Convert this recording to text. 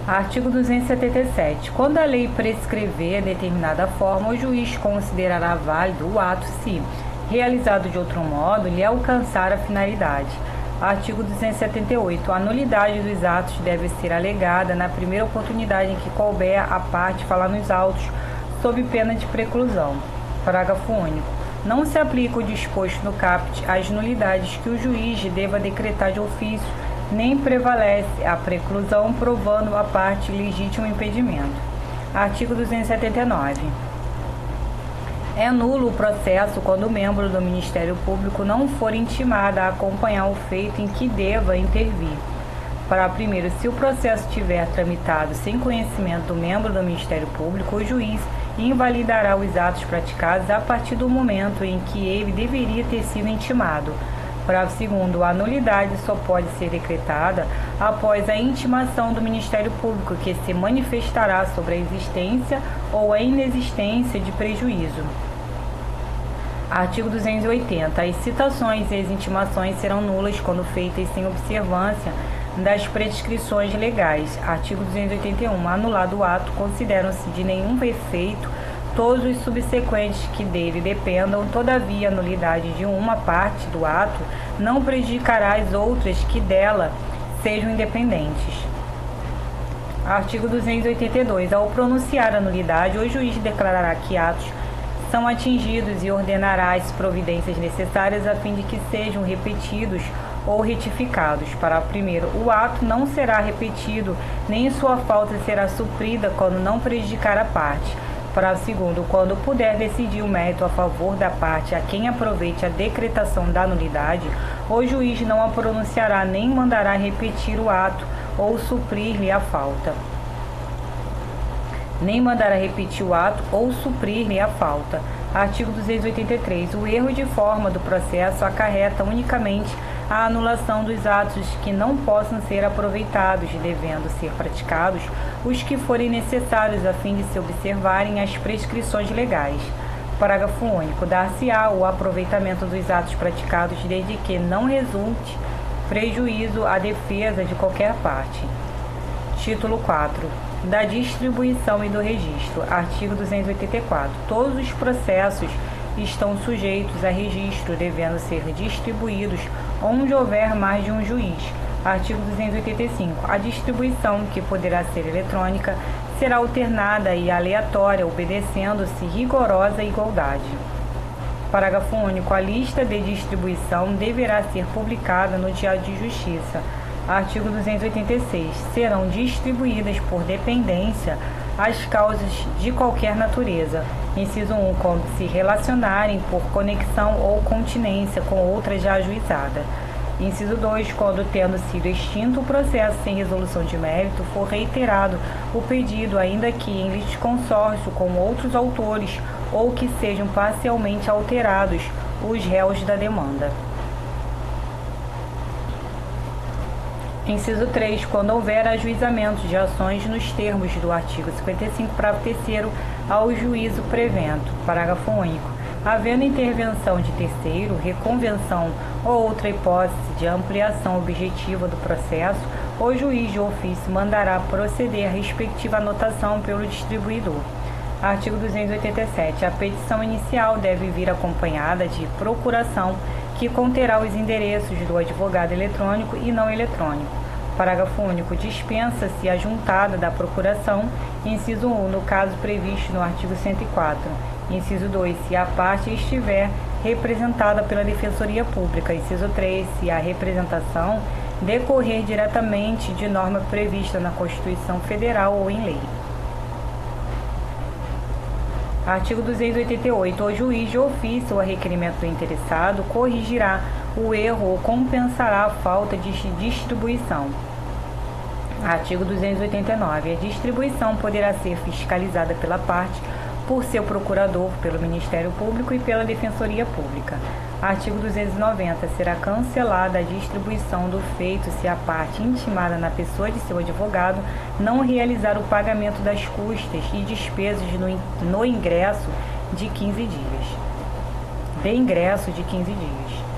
Artigo 277. Quando a lei prescrever determinada forma, o juiz considerará válido o ato se, realizado de outro modo, lhe alcançar a finalidade. Artigo 278. A nulidade dos atos deve ser alegada na primeira oportunidade em que couber a parte falar nos autos, sob pena de preclusão. Parágrafo único. Não se aplica o disposto no caput às nulidades que o juiz deva decretar de ofício, nem prevalece a preclusão provando a parte legítimo impedimento. Artigo 279. É nulo o processo quando o membro do Ministério Público não for intimado a acompanhar o feito em que deva intervir. Para primeiro, se o processo tiver tramitado sem conhecimento do membro do Ministério Público, o juiz invalidará os atos praticados a partir do momento em que ele deveria ter sido intimado. Parágrafo segundo, a nulidade só pode ser decretada após a intimação do Ministério Público, que se manifestará sobre a existência ou a inexistência de prejuízo. Artigo 280. As citações e as intimações serão nulas quando feitas sem observância das prescrições legais. Artigo 281. Anulado o ato, consideram-se de nenhum efeito todos os subsequentes que dele dependam. Todavia, a nulidade de uma parte do ato não prejudicará as outras que dela sejam independentes. Artigo 282. Ao pronunciar a nulidade, o juiz declarará que atos são atingidos e ordenará as providências necessárias a fim de que sejam repetidos ou retificados. Parágrafo primeiro. O ato não será repetido, nem sua falta será suprida quando não prejudicar a parte. Parágrafo segundo. Quando puder decidir o mérito a favor da parte a quem aproveite a decretação da nulidade, o juiz não a pronunciará nem mandará repetir o ato ou suprir-lhe a falta. Nem mandará repetir o ato ou suprir-lhe a falta. Artigo 283. O erro de forma do processo acarreta unicamente a anulação dos atos que não possam ser aproveitados, devendo ser praticados os que forem necessários a fim de se observarem as prescrições legais. Parágrafo único. Dar-se-á o aproveitamento dos atos praticados desde que não resulte prejuízo à defesa de qualquer parte. Título 4. Da distribuição e do registro. Artigo 284. Todos os processos estão sujeitos a registro, devendo ser distribuídos onde houver mais de um juiz. Artigo 285. A distribuição, que poderá ser eletrônica, será alternada e aleatória, obedecendo-se rigorosa igualdade. Parágrafo único. A lista de distribuição deverá ser publicada no Diário de Justiça. Artigo 286. Serão distribuídas por dependência as causas de qualquer natureza. Inciso 1. Quando se relacionarem por conexão ou continência com outra já ajuizada. Inciso 2. Quando, tendo sido extinto o processo sem resolução de mérito, for reiterado o pedido, ainda que em litisconsórcio com outros autores ou que sejam parcialmente alterados os réus da demanda. Inciso 3. Quando houver ajuizamento de ações nos termos do artigo 55, parágrafo 3º, ao juízo prevento. Parágrafo único. Havendo intervenção de terceiro, reconvenção ou outra hipótese de ampliação objetiva do processo, o juiz de ofício mandará proceder a respectiva anotação pelo distribuidor. Artigo 287. A petição inicial deve vir acompanhada de procuração que conterá os endereços do advogado eletrônico e não eletrônico. Parágrafo único. Dispensa-se a juntada da procuração, inciso 1, no caso previsto no artigo 104. Inciso 2, se a parte estiver representada pela Defensoria Pública. Inciso 3, se a representação decorrer diretamente de norma prevista na Constituição Federal ou em lei. Artigo 288. O juiz de ofício ou a requerimento do interessado corrigirá o erro ou compensará a falta de distribuição. Artigo 289. A distribuição poderá ser fiscalizada pela parte por seu procurador, pelo Ministério Público e pela Defensoria Pública. Artigo 290. Será cancelada a distribuição do feito se a parte intimada na pessoa de seu advogado não realizar o pagamento das custas e despesas no ingresso de 15 dias. De ingresso de 15 dias.